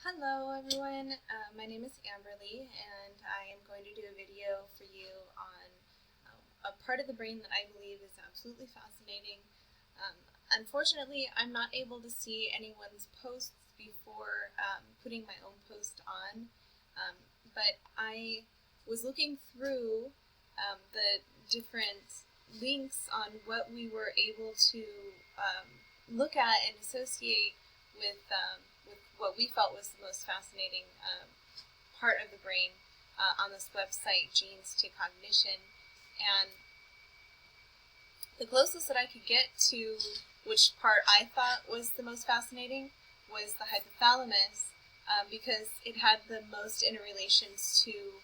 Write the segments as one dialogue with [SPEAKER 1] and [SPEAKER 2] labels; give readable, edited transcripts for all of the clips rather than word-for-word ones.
[SPEAKER 1] Hello everyone, my name is Amberly and I am going to do a video for you on a part of the brain that I believe is absolutely fascinating. Unfortunately, I'm not able to see anyone's posts before putting my own post on, but I was looking through the different links on what we were able to look at and associate with what we felt was the most fascinating part of the brain on this website, Genes to Cognition. And the closest that I could get to which part I thought was the most fascinating was the hypothalamus, because it had the most interrelations to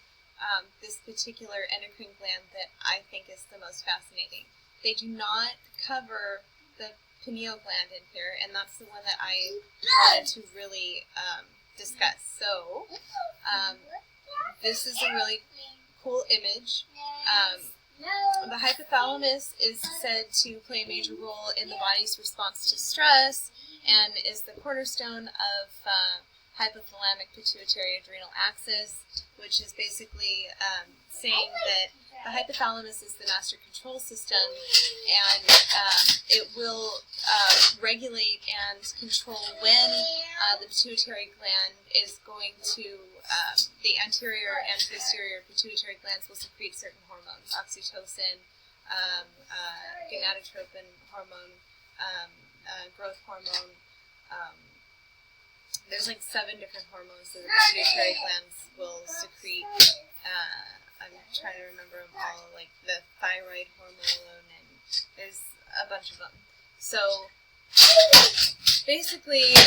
[SPEAKER 1] this particular endocrine gland that I think is the most fascinating. They do not cover the pineal gland in here, and that's the one that I wanted to really discuss. So this is a really cool image. The hypothalamus is said to play a major role in the body's response to stress and is the cornerstone of hypothalamic pituitary adrenal axis, which is basically saying that the hypothalamus is the master control system, and it will regulate and control when the pituitary gland is going to, the anterior and posterior pituitary glands will secrete certain hormones, oxytocin, gonadotropin hormone, growth hormone. There's like 7 different hormones that the pituitary glands will secrete. I'm trying to remember them all, like the thyroid hormone, and there's a bunch of them. So basically,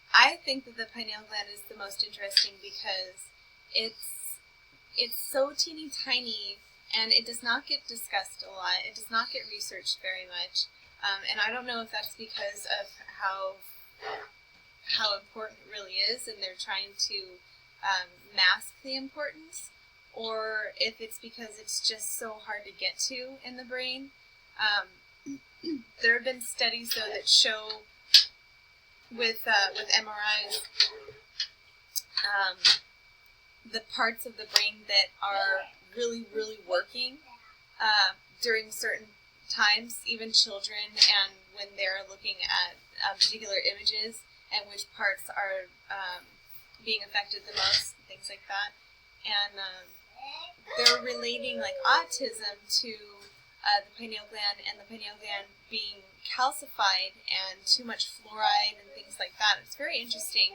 [SPEAKER 1] I think that the pineal gland is the most interesting because it's so teeny tiny, and it does not get discussed a lot. It does not get researched very much, and I don't know if that's because of how important it really is, and they're trying to mask the importance, or if it's because it's just so hard to get to in the brain. There have been studies, though, that show with MRIs the parts of the brain that are really, really working during certain times, even children, and when they're looking at particular images, and which parts are being affected the most, things like that. And they're relating like autism to the pineal gland, and the pineal gland being calcified and too much fluoride and things like that. It's very interesting,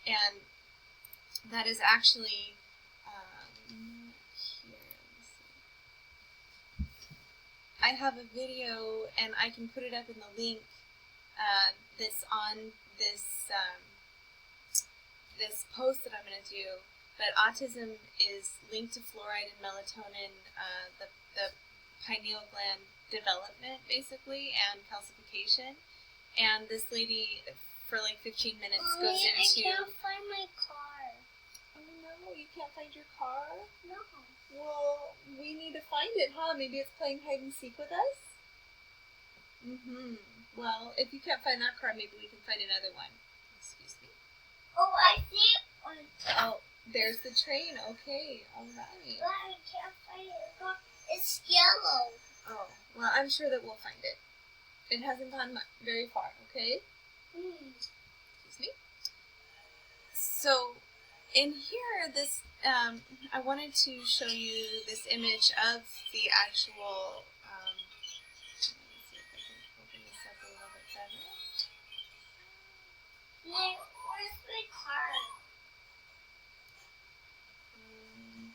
[SPEAKER 1] and that is actually here. I have a video, and I can put it up in the link that's on this this post that I'm going to do. But autism is linked to fluoride and melatonin, the pineal gland development, basically, and calcification. And this lady, for like 15 minutes, goes into...
[SPEAKER 2] I can't find my car.
[SPEAKER 1] Oh no, you can't find your car?
[SPEAKER 2] No.
[SPEAKER 1] Well, we need to find it, huh? Maybe it's playing hide and seek with us? Well, if you can't find that car, maybe we can find another one. Excuse me.
[SPEAKER 2] Oh, I see it.
[SPEAKER 1] Oh, there's the train. Okay, alright.
[SPEAKER 2] But I can't find it. It's yellow.
[SPEAKER 1] Oh, well, I'm sure that we'll find it. It hasn't gone very far, okay? Excuse me. So, in here, this, I wanted to show you this image of the actual, let me see if I can open this up a little bit better.
[SPEAKER 2] Where's my car?
[SPEAKER 1] Okay.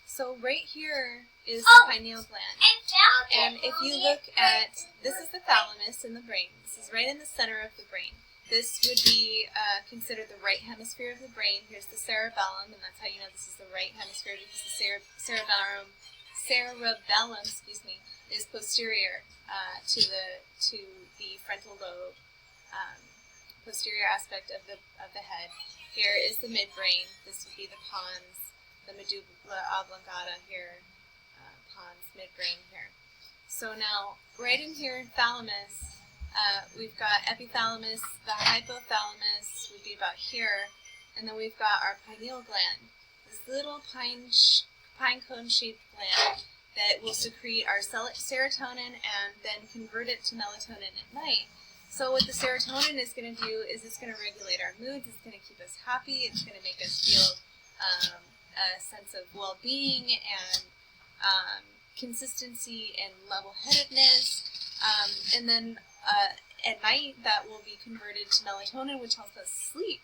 [SPEAKER 1] So right here is the pineal gland.
[SPEAKER 2] I found it.
[SPEAKER 1] And if you look at, this is the thalamus in the brain. This is right in the center of the brain. This would be considered the right hemisphere of the brain. Here's the cerebellum, and that's how you know this is the right hemisphere, because the cerebellum, is posterior to the frontal lobe, posterior aspect of the head. Here is the midbrain. This would be the pons, the medulla oblongata here, pons, midbrain here. So now, right in here, thalamus, We've got epithalamus, the hypothalamus would be about here, and then we've got our pineal gland, this little pine cone shaped gland that will secrete our serotonin and then convert it to melatonin at night. So what the serotonin is going to do is it's going to regulate our moods, it's going to keep us happy, it's going to make us feel a sense of well-being and consistency and level-headedness. And then at night that will be converted to melatonin, which helps us sleep.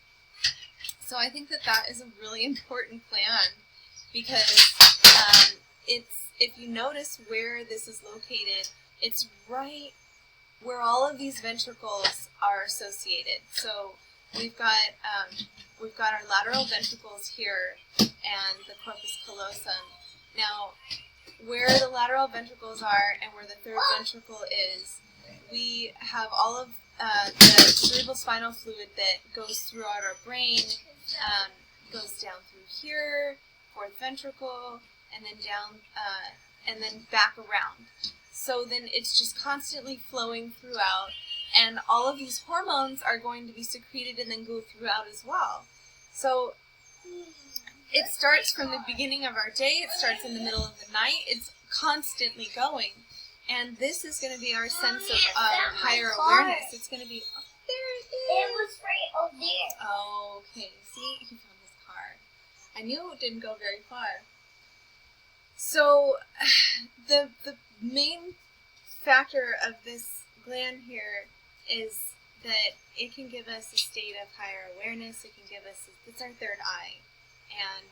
[SPEAKER 1] So I think that that is a really important plan because if you notice where this is located, it's right where all of these ventricles are associated. So we've got our lateral ventricles here and the corpus callosum. Now, where the lateral ventricles are and where the third ventricle is, we have all of the cerebral spinal fluid that goes throughout our brain, goes down through here, fourth ventricle, and then down, and then back around. So then it's just constantly flowing throughout, and all of these hormones are going to be secreted and then go throughout as well. So it starts from the beginning of our day, it starts in the middle of the night, it's constantly going. And this is going to be our sense of higher awareness. It's going to be, oh, there it is.
[SPEAKER 2] It was right over there.
[SPEAKER 1] Oh, okay. See, he found his car. I knew it didn't go very far. So the main factor of this gland here is that it can give us a state of higher awareness. It can give us, it's our third eye. And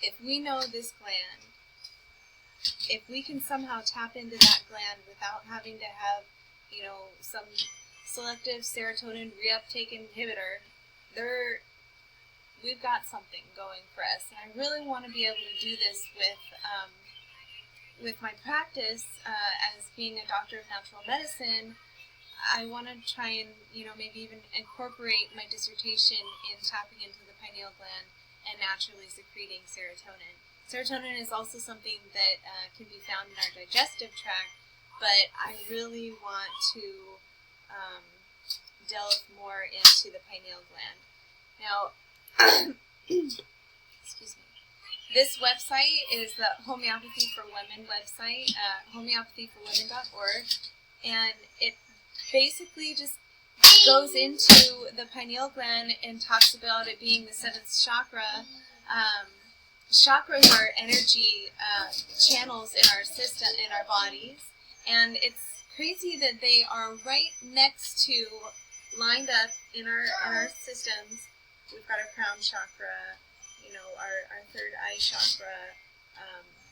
[SPEAKER 1] if we know this gland, if we can somehow tap into that gland without having to have, some selective serotonin reuptake inhibitor, we've got something going for us. And I really want to be able to do this with my practice as being a doctor of natural medicine. I want to try and, maybe even incorporate my dissertation in tapping into the pineal gland and naturally secreting serotonin. Serotonin is also something that can be found in our digestive tract, but I really want to delve more into the pineal gland. Now, excuse me. This website is the Homeopathy for Women website, homeopathyforwomen.org, and it basically just goes into the pineal gland and talks about it being the seventh chakra. Chakras are energy channels in our system, in our bodies, and it's crazy that they are right next to, lined up in our systems. We've got our crown chakra, our third eye chakra,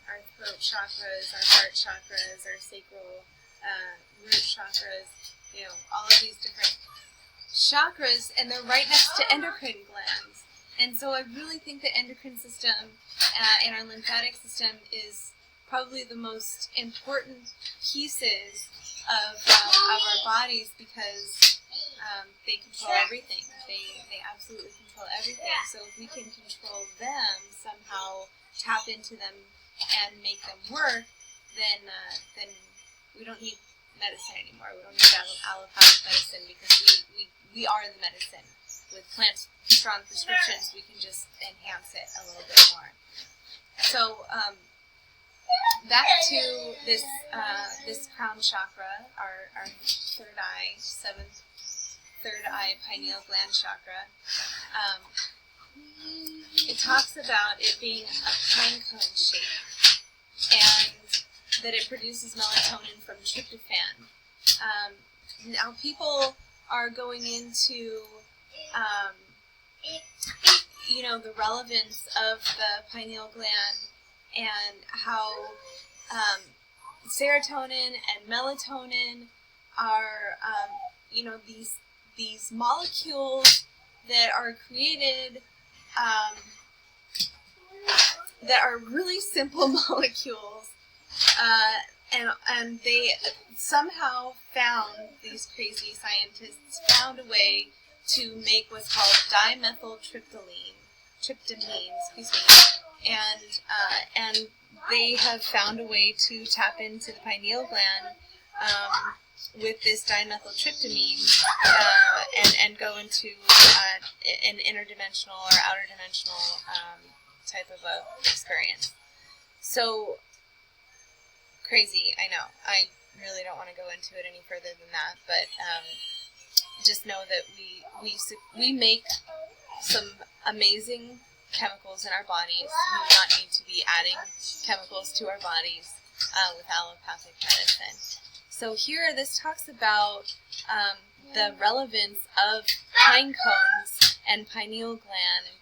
[SPEAKER 1] our throat chakras, our heart chakras, our sacral root chakras, all of these different chakras, and they're right next to endocrine glands. And so I really think the endocrine system and our lymphatic system is probably the most important pieces of our bodies because they control everything. They absolutely control everything. So if we can control them, somehow tap into them and make them work, then we don't need medicine anymore. We don't need allopathic medicine because we are the medicine. With plant strong prescriptions, we can just enhance it a little bit more. So back to this crown chakra, our third eye, third eye pineal gland chakra. It talks about it being a pine cone shape, and that it produces melatonin from tryptophan. Now people are going into the relevance of the pineal gland and how serotonin and melatonin are, these molecules that are created that are really simple molecules, and they somehow found, these crazy scientists found a way to make what's called dimethyltryptamine, and they have found a way to tap into the pineal gland with this dimethyltryptamine and go into an interdimensional or outer dimensional type of a experience. So crazy, I know. I really don't want to go into it any further than that, but just know that we make some amazing chemicals in our bodies. We do not need to be adding chemicals to our bodies with allopathic medicine. So here, this talks about the relevance of pine cones and pineal gland,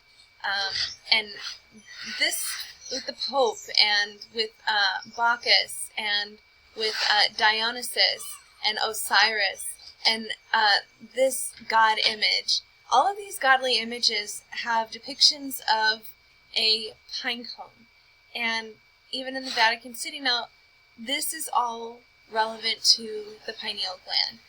[SPEAKER 1] and this with the Pope and with Bacchus and with Dionysus and Osiris and this god image. All of these godly images have depictions of a pine cone. And even in the Vatican City now, this is all relevant to the pineal gland.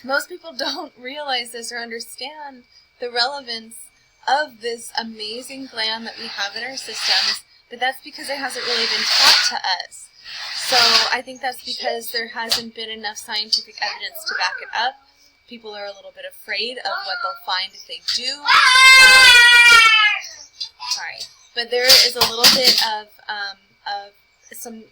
[SPEAKER 1] Most people don't realize this or understand the relevance of this amazing gland that we have in our systems, but that's because it hasn't really been taught to us. So I think that's because there hasn't been enough scientific evidence to back it up. People are a little bit afraid of what they'll find if they do. Sorry. But there is a little bit of some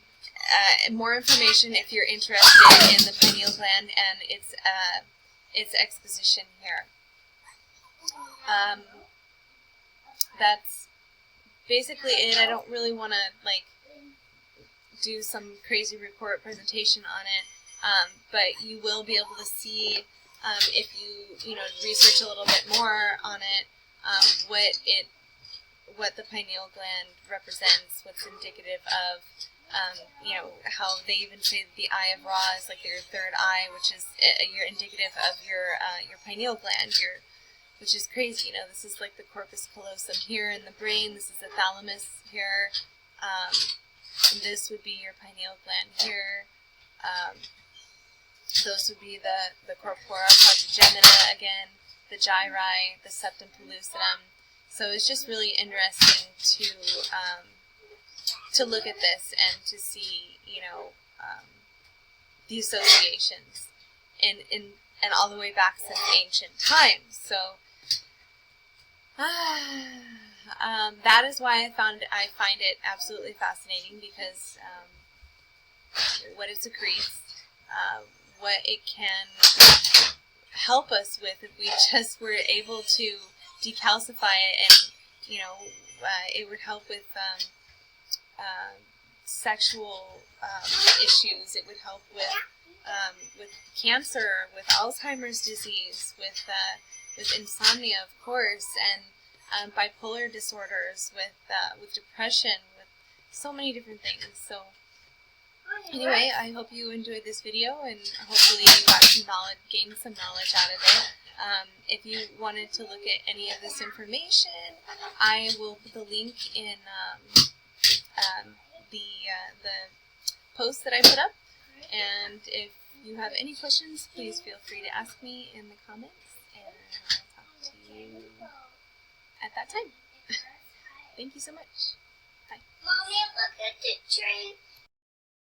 [SPEAKER 1] more information if you're interested in the pineal gland and its exposition here. That's basically it. I don't really want to do some crazy report presentation on it, but you will be able to see if you research a little bit more on it, what the pineal gland represents, what's indicative of, how they even say that the eye of Ra is like your third eye, which is you're indicative of your pineal gland, which is crazy. This is like the corpus callosum here in the brain. This is the thalamus here. This would be your pineal gland here. Those would be the corpora quadrigemina again, the gyri, the septum pellucidum. So it's just really interesting to look at this and to see, the associations and all the way back since ancient times. So that is why I find it absolutely fascinating, because what it secretes, what it can help us with if we just were able to decalcify it, and it would help with sexual issues. It would help with cancer, with Alzheimer's disease, with insomnia, of course, and bipolar disorders, with depression, with so many different things. So anyway, I hope you enjoyed this video, and hopefully you got some knowledge, gained some knowledge out of it. If you wanted to look at any of this information, I will put the link in the post that I put up. And if you have any questions, please feel free to ask me in the comments, and I'll talk to you at that time. Thank you so much. Bye.
[SPEAKER 2] Mommy, look at the train.